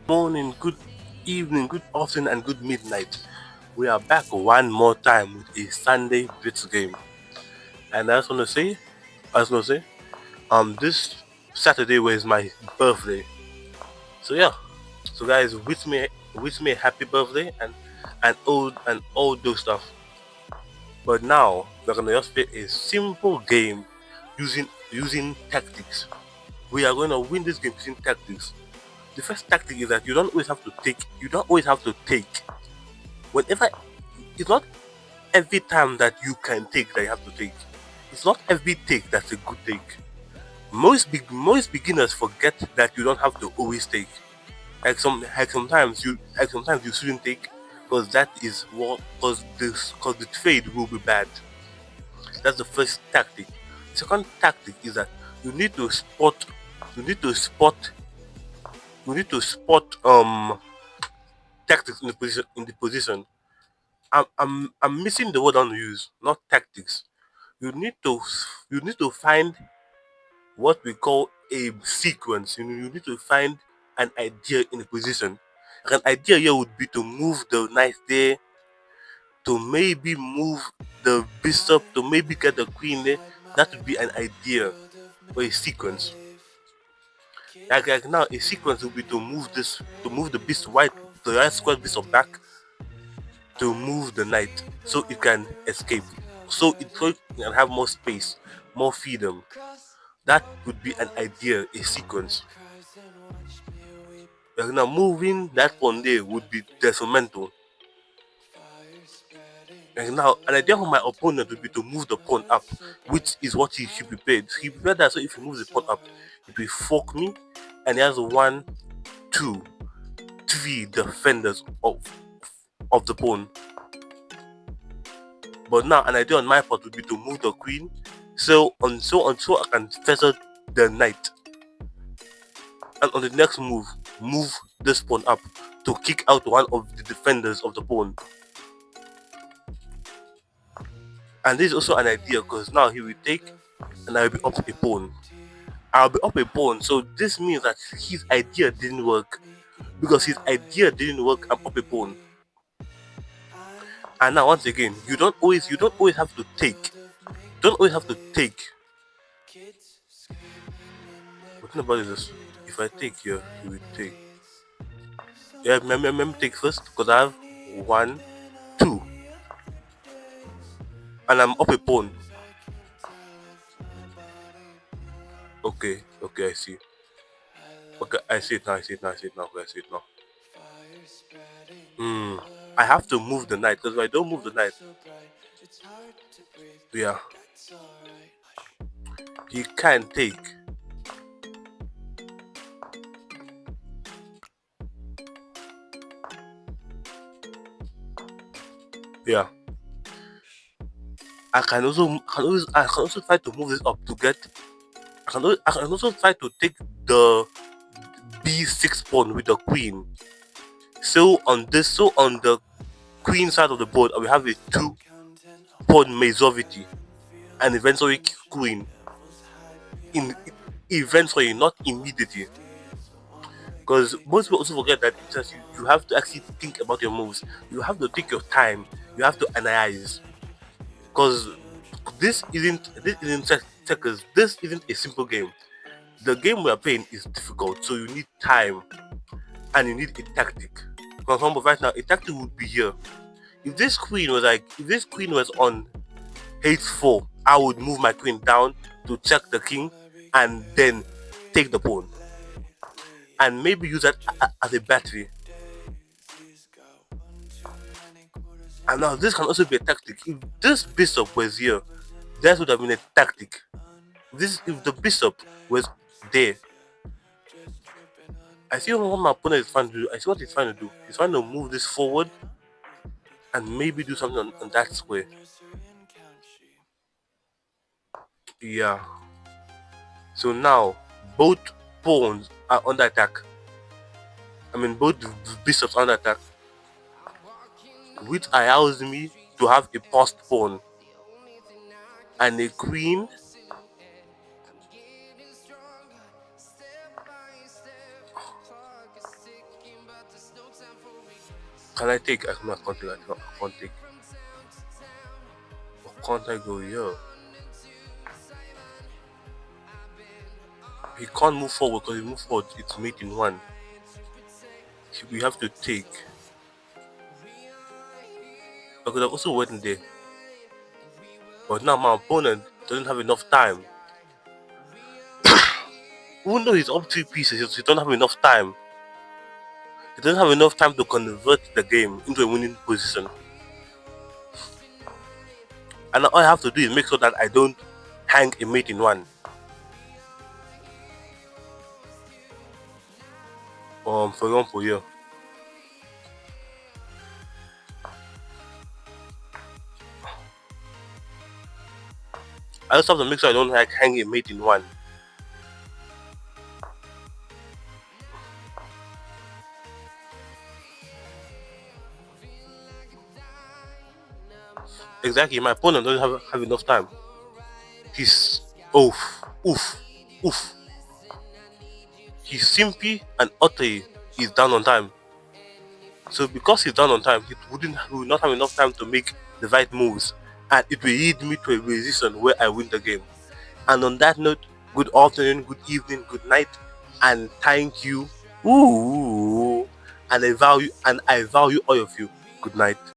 Morning, good evening, good afternoon, and good midnight. We are back one more time with a Sunday Blitz game. And I was gonna say, this Saturday was my birthday. So yeah, so guys, wish me a happy birthday and all those stuff. But now we're gonna just play a simple game using tactics. We are gonna win this game using tactics. The first tactic is that you don't always have to take. You don't always have to take. Whenever it's not every time that you can take that you have to take. It's not every take that's a good take. Most beginners forget that you don't have to always take. Sometimes you shouldn't take because that is what because the trade will be bad. That's the first tactic. The second tactic is that you need to spot you need to spot you need to spot tactics in the position. I'm missing the word I want to use, not tactics. You need to you need to find what we call a sequence. You need to find an idea in a position. An idea here would be to move the knight there, to maybe move the bishop, to maybe get the queen there. That would be an idea or a sequence. Like now, a sequence would be to move the bishop right, the right square bishop back, to move the knight so it can escape. So it can have more space, more freedom. That would be an idea, a sequence. Like now moving that pawn there would be detrimental. Like now an idea for my opponent would be to move the pawn up, which is what he prepared. He prepared that so if he moves the pawn up, it will fork me, and he has one, two, three defenders of the pawn. But now an idea on my part would be to move the queen, so I can feather the knight. And on the next move this pawn up to kick out one of the defenders of the pawn. And this is also an idea because now he will take and I will be up a pawn. I'll be up a pawn, so this means that his idea didn't work. Because his idea didn't work, I'm up a pawn. And now once again, you don't always have to take. Don't always have to take. The thing about it is this, if I take here, he will take. Yeah, remember take first because I have one, two. And I'm up a pawn. Okay, I see. Okay, I see it now, okay, I see it now. Hmm. I have to move the knight because if I don't move the knight, yeah, he can't take. Yeah. I can also try to move this up to get I can also try to take the b6 pawn with the queen. So on the queen side of the board we have a two pawn majority and eventually queen in eventually, not immediately. Because most people also forget that it's just you have to actually think about your moves. You have to take your time. You have to analyze. Because this isn't checkers. This isn't a simple game. The game we are playing is difficult, so you need time and you need a tactic. For example, right now, a tactic would be here. If this queen was on h4, I would move my queen down to check the king and then take the pawn and maybe use that as a battery. And now this can also be a tactic. If this bishop was here, that would have been a tactic. If the bishop was there, I see what my opponent is trying to do. I see what he's trying to do. He's trying to move this forward and maybe do something on that square. Yeah. So now both pawns are under attack. I mean both bishops are under attack, which allows me to have a passed pawn and a queen. Can I take? I cannot take. I can't take. Or can't I go here? He can't move forward because he move forward. It's mate in one. We have to take. I could have also went there, but now my opponent doesn't have enough time. Even though he's up 2 pieces, he don't have enough time. He doesn't have enough time to convert the game into a winning position. And all I have to do is make sure that I don't hang a mate in one. For example, here. I just have to make sure I don't like hang a mate in one. Exactly, my opponent doesn't have enough time. He's oof, oof, oof. He's simply and utterly is down on time. So because he's down on time, he will not have enough time to make the right moves, and it will lead me to a position where I win the game. And on that note, good afternoon, good evening, good night, and thank you. Ooh, and I value all of you. Good night.